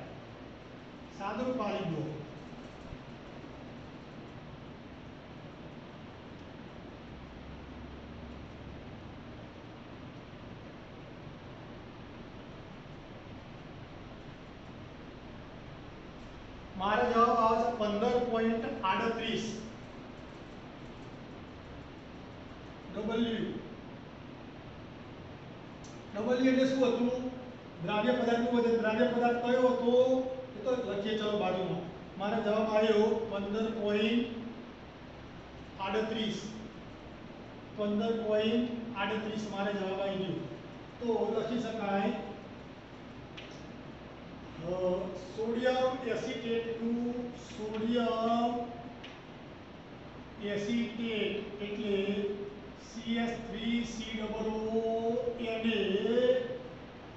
સાદું પાડી દો મારો જવાબ આવે છે 15.38 W એટલે શું હતું દ્રાવ્ય પદાર્થનું વજન દ્રાવ્ય પદાર્થ કયો હતો એ તો લખીએ ચલો બાજુમાં મારો જવાબ આવ્યો 15.38 મારે જવાબ આવી ગયો તો લખી શકાય સોડિયમ એસિટેટ એટલે CS3COONA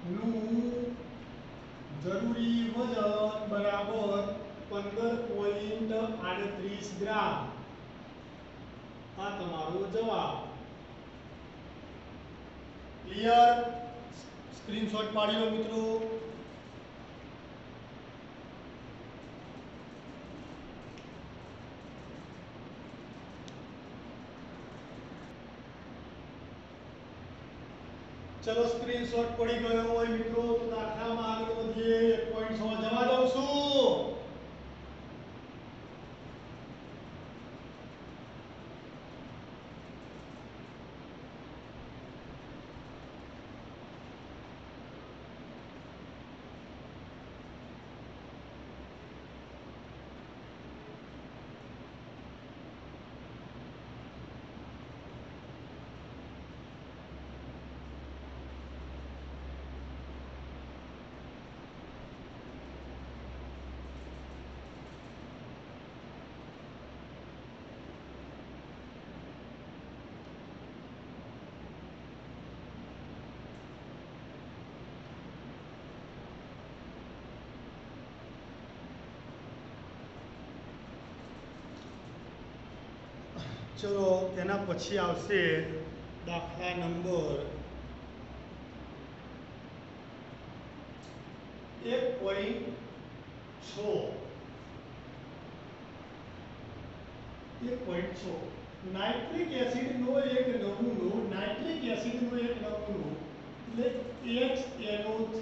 નું જરૂરી વજન બરાબર 15.38 ગ્રામ આ તમારો જવાબ ક્લિયર સ્ક્રીનશોટ પાડી લો મિત્રો चलो स्क्रीनशॉट पड़ी गयो હોય મિત્રો તો દાખલામાં આગળ વધીએ 1.6 જવા દઉં છું ચલો તેના પછી આવશે દાખલા નંબર 1.6 નાઇટ્રિક એસિડનો એક નમૂનો એટલે HNO3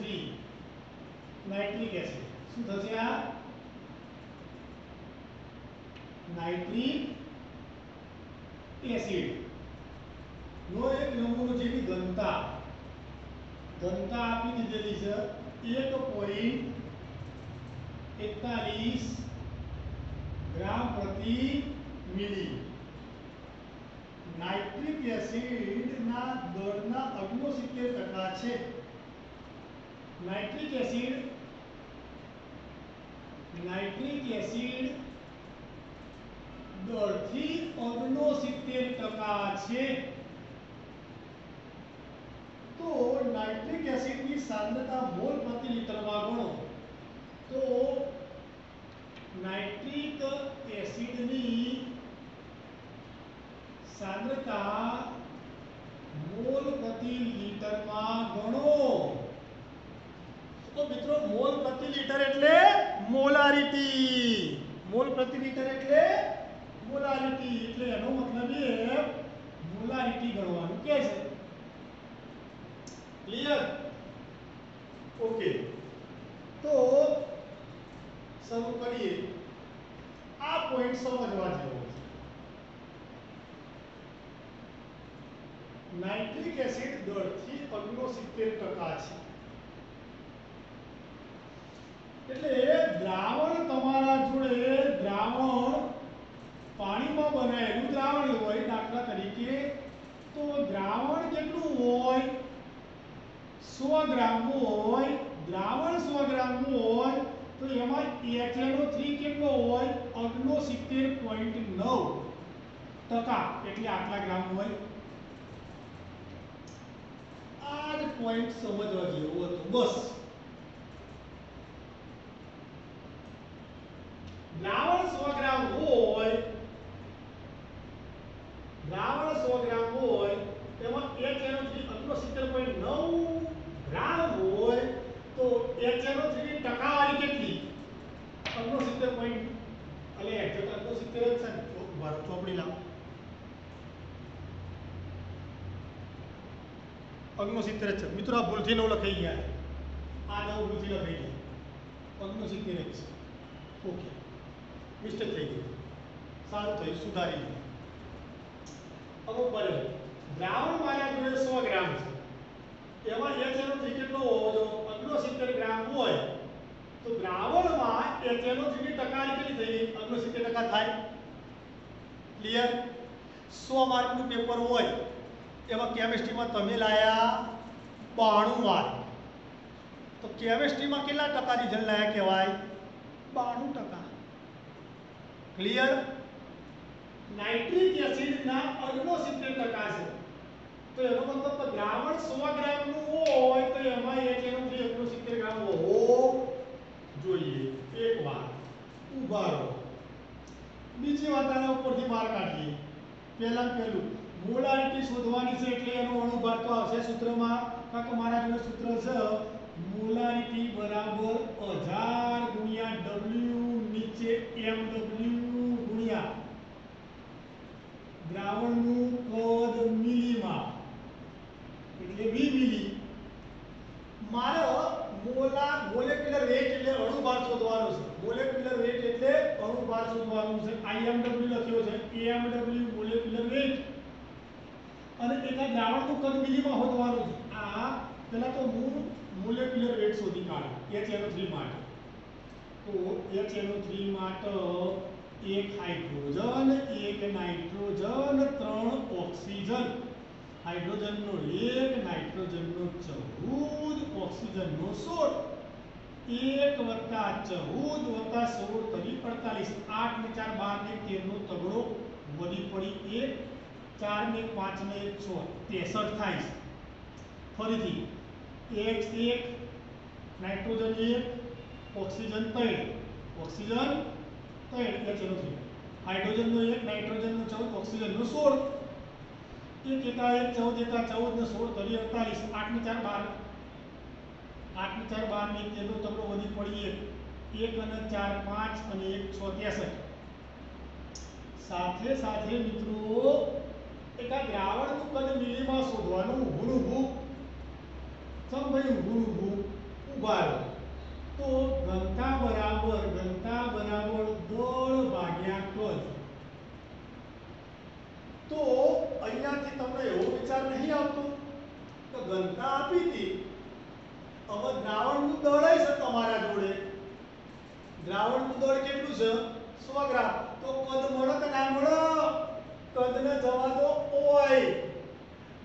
નાઇટ્રિક એસિડ શું થશે આ નાઇટ્રિક એસિડ નો એક નમૂનો જેની ઘનતા આપી દીધેલી છે 1.41 ગ્રામ પ્રતિ મિલી નાઇટ્રિક એસિડના દળના 69% છે નાઇટ્રિક એસિડ દળથી 69% છે તો નાઇટ્રિક એસિડની સાંદ્રતા મોલ પ્રતિ લિટરમાં ગણો તો નાઇટ્રિક એસિડની સાંદ્રતા મોલ પ્રતિ લિટરમાં ગણો તો મિત્રો મોલ પ્રતિ લિટર એટલે મોલારિટી એટલે એનો મતલબ એ મોલારિટી ગણવાનું કે છે ક્લિયર ઓકે તો શરૂ કરીએ આ પોઈન્ટ સમજવા જેવો છે નાઇટ્રિક એસિડ દળથી 69% છે એટલે દ્રાવણ તમારા જોડે પાણીમાં બનાવેલું દ્રાવણ હોય દાખલા તરીકે તો દ્રાવણ કેટલું હોય 100 ગ્રામનું હોય દ્રાવણ 100 ગ્રામનું હોય તો એમાં HNO3 કેટલો હોય 69.9% એટલે આટલા ગ્રામ હોય આ જ પોઈન્ટ સમજવા જેવો હતો બસ દ્રાવણ 100 ગ્રામ હોય તેમાં HNO3 69.9 ગ્રામ હોય તો HNO3 ની ટકાવારી કેટલી 69 એટલે એક્ઝેક્ટ 69 જ છે ને ચોપડી લાવ 69 છે મિત્રો આ ભૂલથી ન લખાઈ ગયા આ નવ ભૂલથી લખાઈ ગયા 69 છે ઓકે મિસ્ટેક થઈ ગઈ સારું થયું સુધારી લીધું હવે બરાબર દ્રાવણ મારા જોડે 100 ગ્રામ છે એમાં HNO3 કેટલો હોવો જોઈએ 69 ગ્રામ હોય તો દ્રાવણમાં HNO3 ની ટકાવારી કેટલી થઈ 69% થાય ક્લિયર 100 માર્કનું પેપર હોય એમાં કેમિસ્ટ્રીમાં તમે લાયા 92 માર્ક તો કેમિસ્ટ્રીમાં કેટલા ટકા રિઝલ્ટ લાયા કહેવાય 92% ક્લિયર નાઇટ્રિક એસિડના 69% છે તો એનો મતલબ દ્રાવણ 100 ગ્રામનું હોય તો એમાં HNO3 69 ગ્રામ હોવો જોઈએ એક વાર ઊભા રહો બીજી વાત આના ઉપરથી બહાર કાઢીએ પહેલું મોલારિટી શોધવાની છે એટલે એનો અણુભાર તો આવશે સૂત્રમાં કારણ કે મારા જોડે સૂત્ર છે મોલારિટી બરાબર 1000 ગુણ્યા W નીચે MW ગુણ્યા દ્રાવણનું કદ મિલીમાં એટલે 20 મિલી મારે મોલેક્યુલર વેટ એટલે અણુભાર શોધવાનો છે મોલેક્યુલર વેટ એટલે અણુભાર શોધવાનું છે IMW લખ્યો છે AMW મોલેક્યુલર વેટ અને એના દ્રાવણનું કદ મિલીમાં શોધવાનું છે આ પહેલા તો હું મોલેક્યુલર વેટ શોધી કાઢું HNO3 માટે તો HNO3 માટે એક હાઇડ્રોજન એક નાઇટ્રોજન 3 ઓક્સિજન હાઇડ્રોજનનો 1 નાઇટ્રોજનનો 14 ઓક્સિજનનો 16 1 + 14 + 16 તરી 48 8 ને 4 12 ને 13 નો તગડો વધી પડી 1 4 ને 5 ને 1 6 63 થાય ફરીથી X1 નાઇટ્રોજન 1 ઓક્સિજન 3 HNO3 હાઇડ્રોજનનો 1, નાઇટ્રોજનનો 14, ઓક્સિજનનો 16. 1 એકા 1, 14 એકા 14 ને 16 તરી 48, 8 ને 4 12, 8 ને 4 12 ને તેનો તબલો વધી પડી 1 અને 4 5 અને 1 6 63. સાથે સાથે મિત્રો એક આ દ્રાવણનું કદ મિલીમાં શોધવાનું ઊભું સમ ભાઈ ઊભું ઉભા રહો. તો ઘનતા બરાબર દળ ભાગ્યા કદ. તો અહીંયાથી તમને એવો વિચાર નહીં આવતો કે ઘનતા આપી હતી, હવે દ્રાવણનું દળ છે તમારા જોડે. દ્રાવણનું દળ કેટલું છે? 100 ગ્રામ. તો કદ મળે કે ના મળે? કદને જવા દો ઓય,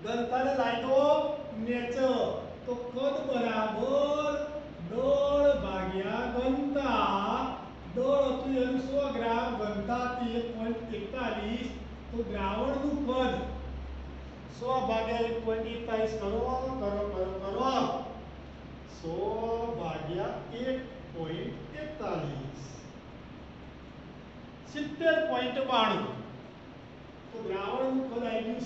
ઘનતાને લાઈટો નેચર. તો કદ બરાબર દળ ભાગ્યા ઘનતા. દળ હતું એનું 100 ગ્રામ, ઘનતા હતી 1.41. તો દ્રાવણનું કદ 100 ભાગ્યા 1.41 કરો 100 ભાગ્યા 1.41 70.92. તો દ્રાવણનું કદ આવી ગયું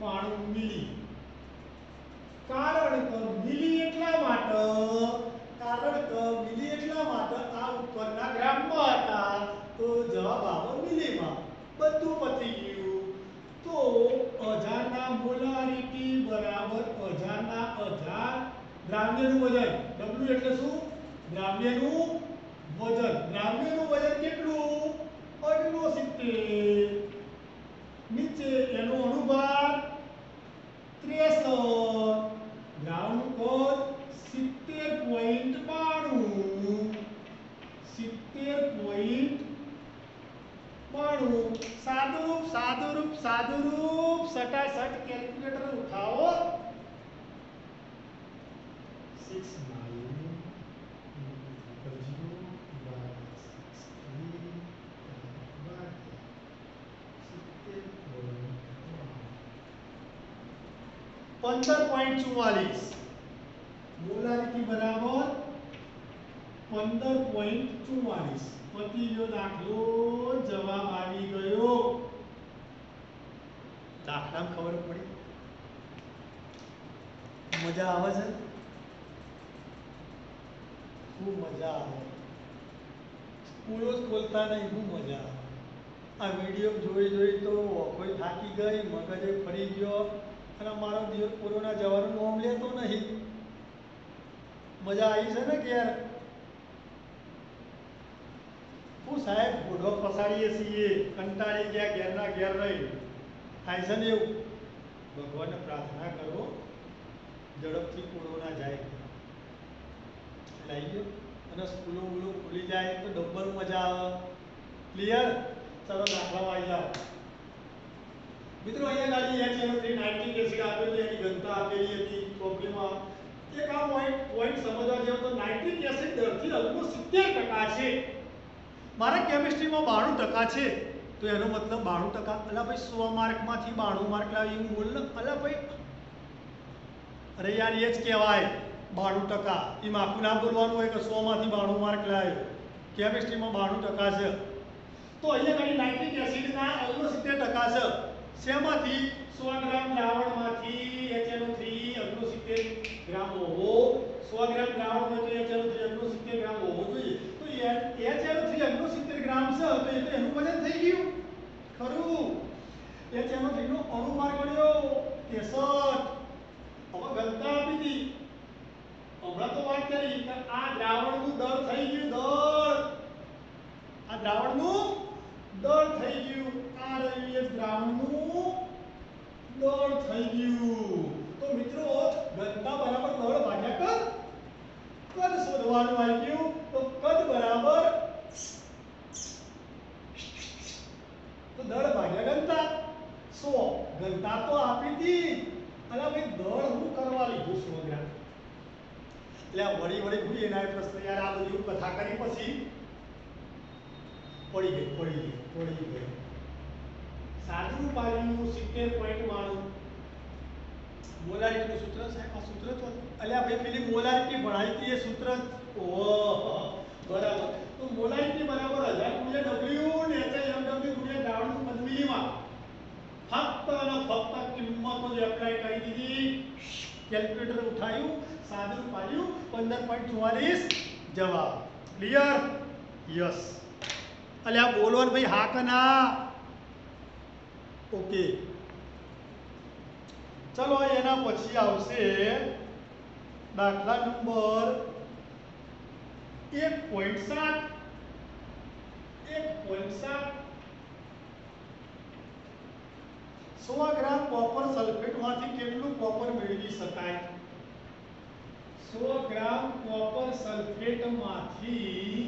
70.92 મિલી. કારણ કે મિલી એટલા માટે આ ઉપરના ગ્રામમાં હતા, તો જવાબ આવે મિલીમાં. બધું પતી ગયું. તો 1000 ના મોલારિટી બરાબર 1000 ના 1000 દ્રાવ્યનું વજન. W એટલે શું? દ્રાવ્યનું વજન. દ્રાવ્યનું વજન કેટલું? 68. નીચે એનો અણુભાર 63. દ્રાવણનું કદ 70.92. 70.92. સાદુરૂપ સટાસટ કેલ્ક્યુલેટર ઉઠાવો. 15.44. મોલારિટી બરાબર 15.44. પતી ગયો દાખલો, જવાબ આવી ગયો. દાખલામાં ખબર પડી? મજા આવે છે? ખૂબ મજા આવે. સ્કૂલો જ ખોલતા નહીં, ખૂબ મજા આવે. આ વિડીયો જોઈ તો કોઈ થાકી ગઈ, મગજે ફરી ગયો અને મારો દિવસ કોરોના જવાનું નામ લેતો નહીં. મજા આવી છે ને કે યાર? હું સાહેબ બુઢો પસાડીએ છીએ, કંટાળી ગયા, ઘેરના ઘેર રહી. થાય છે ને એવું? ભગવાનને પ્રાર્થના કરો ઝડપથી કોરોના જાય. લઈ ગયો અને સ્કૂલો ખુલી જાય તો ડબલ મજા આવે. ક્લિયર? ચલો દાખલામાં આવી જાઓ. મિત્રો અહીંયા ગાડી HNO3 નાઇટ્રિક એસિડ આપેલી, એની ઘનતા આપેલી હતી પ્રોબ્લેમમાં. એક આ પોઈન્ટ સમજવા જેવો તો નાઇટ્રિક એસિડ દરથી લગભગ 70% છે. મારા કેમિસ્ટ્રીમાં 92% છે. તો એનો મતલબ 92%. અલા ભાઈ 100 માર્કમાંથી 92 માર્ક લાવી એવું બોલ ને. અલા ભાઈ અરે યાર એ જ કહેવાય 92%. એમ આખું ના બોલવાનું હોય કે 100 માંથી 92 માર્ક લાવ્યો. કેમિસ્ટ્રીમાં 92% છે. તો અહીંયા ગાડી નાઇટ્રિક એસિડના 69% છે. શેમાંથી? 100 ગ્રામ દ્રાવણમાંથી HNO3 69 ગ્રામ હોવો. 100 ગ્રામ દ્રાવણ હોય તો HNO3 69 ગ્રામ હોવો જોઈએ. તો HNO3 69 ગ્રામ છે, તો એ તો એનું વજન થઈ ગયું ખરું. HNO3 નો અણુભાર મળ્યો 63. હવે ઘનતા આપી હતી. હમણાં તો વાત કરી કે આ દ્રાવણનું દળ થઈ ગયું. આ દ્રાવણનું દળ થઈ ગયું. આ રહ્યું એ દ્રાવણનું દળ થઈ ગયું. તો મિત્રો ઘનતા બરાબર દળ ભાગ્યા કદ શોધવાનું આવી ગયું. તો કદ બરાબર તો દળ ભાગ્યા ઘનતા 100. ઘનતા તો આપી હતી. અલા ભાઈ દળ હું કરવા લીધું 100 ગ્રામ. એટલે વળી હું એના પ્રશ્ન યાર આ બધી કથા કરી પછી પડી ગઈ. સાદુરૂપ આવ્યું 70.92. મોલારિટીનું સૂત્ર સાહેબ, આ સૂત્ર તો અલ્યા ભાઈ પેલી મોલારિટી ભણાવી હતી એ સૂત્ર. ઓહો બરાબર. તો મોલાઇટી બરાબર 1000 ગુણ્યા W ને HIMW ગુણ્યા દ્રાવણનું કદ મિલીમાં. ફક્ત અને ફક્ત કિંમતો જ એપ્લાય કરી દીધી. કેલ્ક્યુલેટર ઉઠાયું, સાદું પાડ્યું, 15.44 જવાબ. ક્લિયર? યસ. અલ્યા બોલો ને ભાઈ, હા કે ના? ઓકે. ચલો એના પછી આવશે દાખલા નંબર 1.7. 1.7 100 ગ્રામ કોપર સલ્ફેટમાંથી કેટલું કોપર મેળવી શકાય? 100 ગ્રામ કોપર સલ્ફેટમાંથી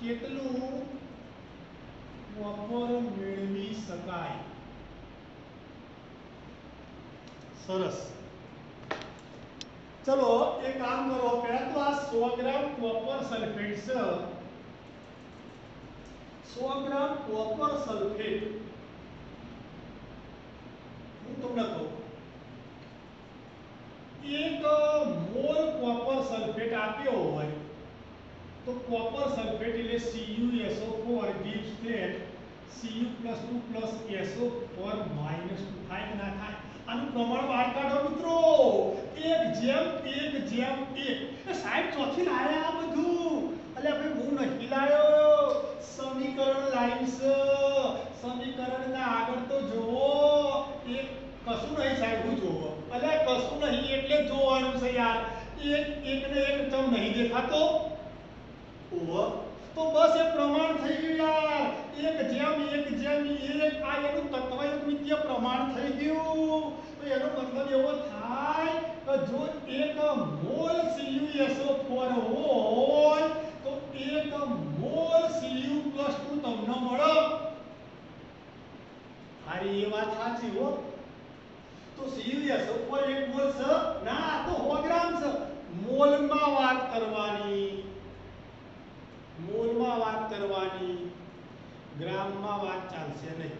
કેટલું કોપર મેળવી શકાય? સરસ. ચલો એક કામ કરો, પહેલા તો આ 100 ગ્રામ કોપર સલ્ફેટ છે. 100 ગ્રામ કોપર સલ્ફેટ હું તમને કહું, 1 મોલ કોપર સલ્ફેટ આપ્યો હોય તો કોપર સલ્ફેટ એટલે CuSO4 gives that Cu+2 SO4 -2 થાય કે ના થાય? આનું પ્રમાણ બહાર કાઢો મિત્રો. 1:1:1. એ સાહેબ ચોથી લાયા આ બધું? અલે ભાઈ હું નથી લાયો. સમીકરણ લાઈન છે. સમીકરણના આગળ તો જોવો. એક કશું નહીં સાહેબ, હું જોવો. અલે કશું નહીં એટલે જોવાનું છે યાર. એક ને એક ચમ નહીં દેખાતો. ઓહ, તો બસ એ પ્રમાણ થઈ ગયું યાર. 1:1:1. આ એનું તત્વયુગ્મિતીય પ્રમાણ થઈ ગયું. તો એનો મતલબ એવો થાય કે જો 1 મોલ CuSO4 હોય તો 1 મોલ Cu+2 તમને મળે. હારી એ વાત સાચી હો. તો CuSO4 1 મોલ છે ના, આ તો 100 ગ્રામ છે. મોલમાં વાત કરવાની. મોલમાં વાત કરવાની, ગ્રામમાં વાત ચાલશે નહીં.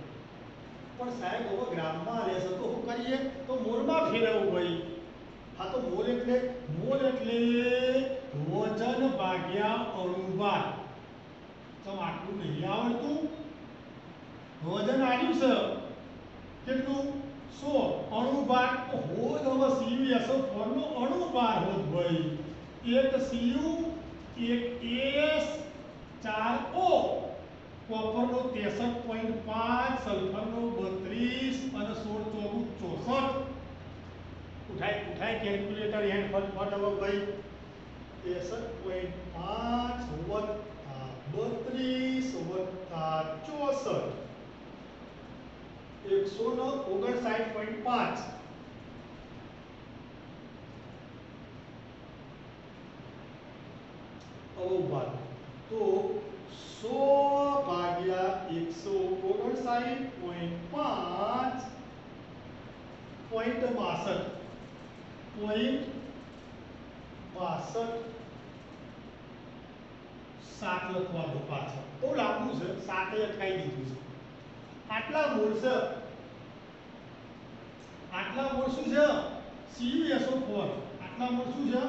પણ સાહેબ હવે ગ્રામમાં રહેશે તો શું કરીએ? તો મોલમાં ફેરવવું ભાઈ. હા તો મોલ એટલે વજન ભાગ્યા અણુભાર. તમે આટલું નહીં આવડતું? વજન આવ્યું છે કેટલું? 100. અણુભાર તો હોદ હવે CuSO4 નો અણુભાર હોદ ભાઈ. 1 Cu 1 S 4 O. કોપરનો 63.5, સલ્ફરનો 32 અને 16 ચોગુ 64. ઉઠાય કેલ્ક્યુલેટર હેન્ડ ફટ હવે ભાઈ. 63.5 32 64 159.5. અવભાર તો 100 ભાગ્યા 159.5 .62 7 લખવા દો પાછળ. બહુ લાંબુ છે, 7 અટકાઈ દીધું છે. આટલા મૂળ છે. આટલા મૂળ શું છે? CuSO4. આટલા મૂળ શું છે?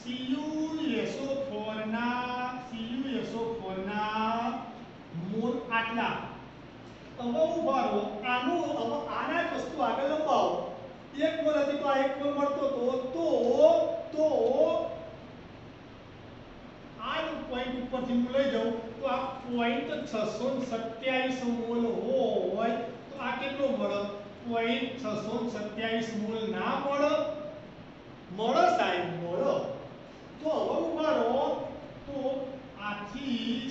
CuSO4 ના મૂળ આટલા. હવે ઉભા રહો. આનું હવે આના જ વસ્તુ આગળ લંબાવો. 1 મોલ હતી તો આ 1 મોલ મળતો તો આ પોઈન્ટ ઉપરથી હું લઈ જાઉં તો આ પોઈન્ટ 627 મોલ હોય તો આ કેટલો મળે? પોઈન્ટ 627 મોલ ના મળે? મળે સાહેબ, મળે. તો હવે ઉભા રહો. તો આથી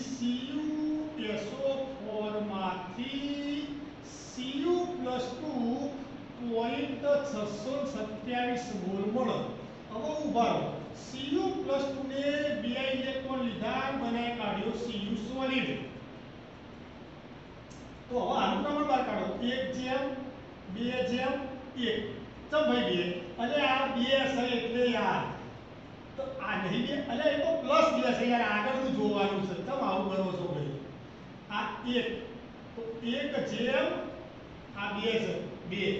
CuSO4 માંથી Cu+2 પોઈન્ટ 627 મોલ મળે. હવે ઉભા રહો. Cu+2 ને 2 ઇલેક્ટ્રોન લીધા, બનાવી કાઢ્યો Cu સોલિડ. તો હવે આનું પ્રમાણ બહાર કાઢો. 1:2:1. ચમ ભાઈ 2? અલે આ 2 છે એટલે યાર. તો આ નહીં 2, અલે એ તો +2 છે યાર. આગળનું જોવાનું છે. ચમ આવું કરો છો ભાઈ? આ 1 તો 1 જેમ આ 2 છે 2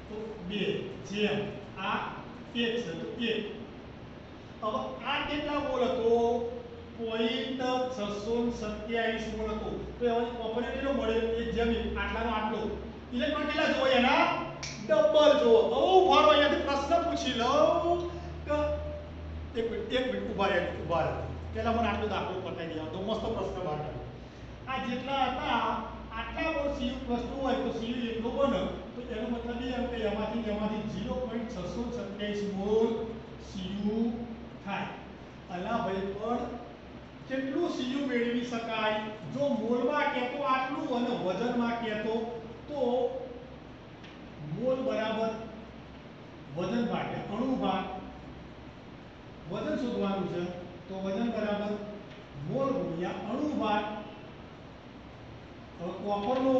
તો 2 જેમ આ 1 છે તો 1. હવે આ કેટલા મોલ હતો? 0.627 મોલ હતો. તો હવે કોપરને કેટલો મળ્યો? એક જેમ આટલાનો આટલો. ઇલેક્ટ્રોન કેટલા જોવો એના ડબલ જોવો. હવે ઉભારો અહીંયાથી પ્રશ્ન પૂછી લઉં કે એક મિનિટ ઉભા રહે. પહેલા મને આટલો દાખલો પતાવી દેવા તો મસ્ત પ્રશ્ન બહાર આવ્યો. આ જેટલા હતા આટલા મોલ Cu પ્લસ 2 હોય તો Cu એટલો બને. તો એનો મતલબ એમ કે એમાંથી 0.627 મોલ Cu થાય. અલા ભાઈ પણ કેટલું Cu મેળવી શકાય? જો મોલમાં કહેતો આટલું અને વજનમાં કહેતો તો મોલ બરાબર વજન ભાગ્યા અણુ ભાગ વજન શોધવાનું છે. તો વજન બરાબર મોલ ગુણ્યા અણુ ભાગ. હવે કોપરનો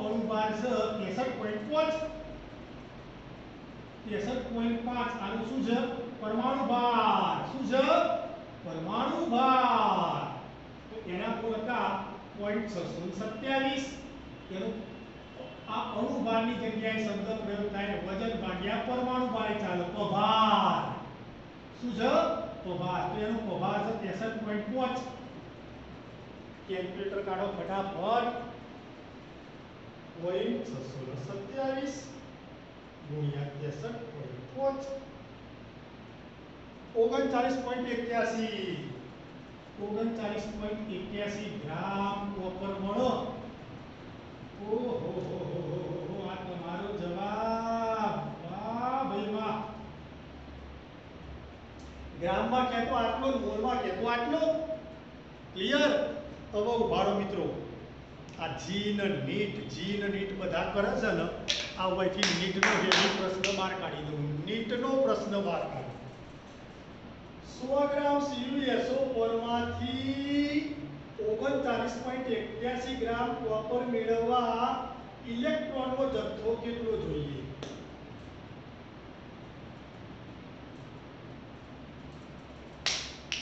અણુ ભાર છે 63.5. 63.5 આનું શું છે? પરમાણુ ભાર. શું છે? પરમાણુ ભાર. તો એના મોલ હતા 0.627. એનો આ અણુ ભારની જગ્યાએ શબ્દ પ્રયોગ થાય વજન ભાગ્યા પરમાણુ ભાર ચાલો પભાર. શું છે? પભાર. તો એનો પભાર છે 63.5. કેલ્ક્યુલેટર કાઢો ફટાફટ. 0.627 ગુણ્યા 63.5 39.81 ગ્રામ કોપર મળો. ઓહો આ તમારો જવાબ. વાહ ભાઈ વાહ. ગ્રામમાં કહેતો આટલો, મોલમાં કહેતો આટલો. ક્લિયર? હવે ઉભારો મિત્રો. આ જી ને નીટ બધા કરે છે ને, આ વહીથી નીટનો હેવી પ્રશ્ન બહાર કાઢી દઉં. નીટનો પ્રશ્ન બહાર કાઢો. 100 ગ્રામ CuSO4 માંથી 39.81 ગ્રામ કોપર મેળવવા ઇલેક્ટ્રોનનો જથ્થો કેટલો જોઈએ?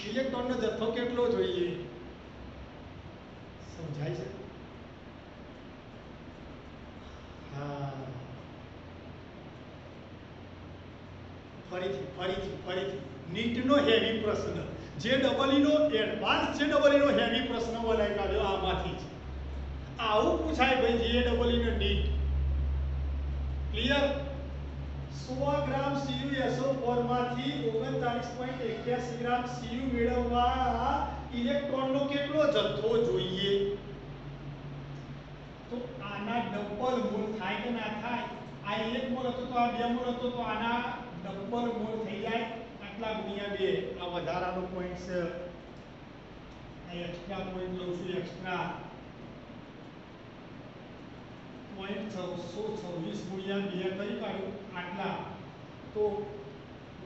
ઇલેક્ટ્રોનનો જથ્થો કેટલો જોઈએ? સમજાય છે? હા, ફરીથી નીટનો હેવી પ્રશ્ન. JEE નો એડવાન્સ JEE નો હેવી પ્રશ્ન બનાવી કાઢ્યો આમાંથી જ. આવું પૂછાય ભાઈ JEE નો નીટ. ક્લિયર? 100 ગ્રામ CuSO4 માંથી 39.81 ગ્રામ Cu મેળવવા ઇલેક્ટ્રોનનો કેટલો જથ્થો જોઈએ? તો આના ડબલ મોલ થાય કે ના થાય? આ 1 મોલ હતો તો આ 2 મોલ હતો તો આના ડબલ મોલ થઈ જાય. આટલા ગુણ્યા 2. આ વધારાનો પોઈન્ટ છે. આ એક્સ્ટ્રા પોઈન્ટ લઉં છું. એક્સ્ટ્રા 0.626 ગુણ્યા 2 કરી કાઢું. આટલા તો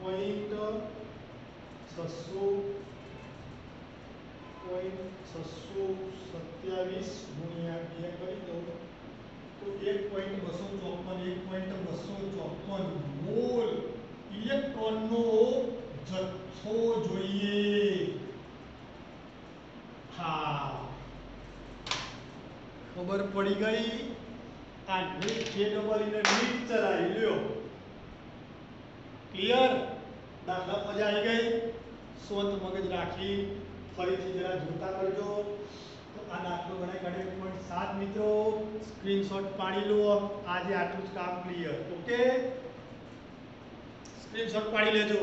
0.627 ગુણ્યા 2 કરી દઉં તો 1.254 મોલ ઇલેક્ટ્રોનનો જથ્થો જોઈએ. હા, ખબર પડી ગઈ. આ નીટ JEE ને નીટ ચલાવી લ્યો. ક્લિયર? દાખલા મજા આવી ગઈ? શાંત મગજ રાખી ફરીથી જરા જોતા કરજો. તો આ દાખલો ગણાય કાઢે 1.7 મિત્રો સ્ક્રીનશોટ પાડી લો. આજે આટલું જ કામ ક્લિયર. ઓકે, સ્ક્રીનશોટ પાડી લેજો.